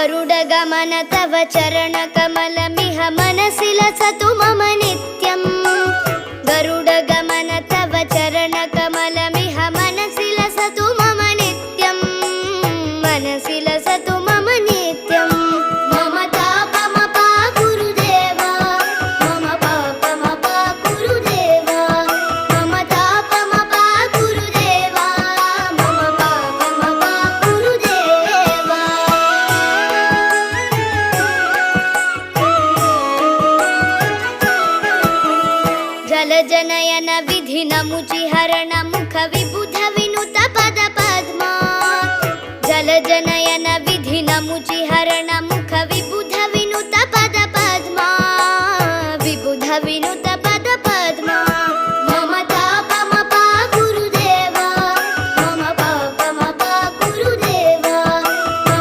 गरुडगमन तव चरणकमलमिह मनसि लसतु मम नित्यं। गरुडगमन तव चरणकमलमिह मनसि लसतु मम नित्यं। मनसि लसतु मम नित्यं। मम तापमपा गुरुदेवा, मम पापमपा गुरुदेवा, मम तापमपा गुरुदेवा, मम पापमपा गुरुदेवा। जलजनयन विधिनमुचिहरण मुख विबुध विनुत पद पद्मा। जलजनयन विधिनमुचिहरण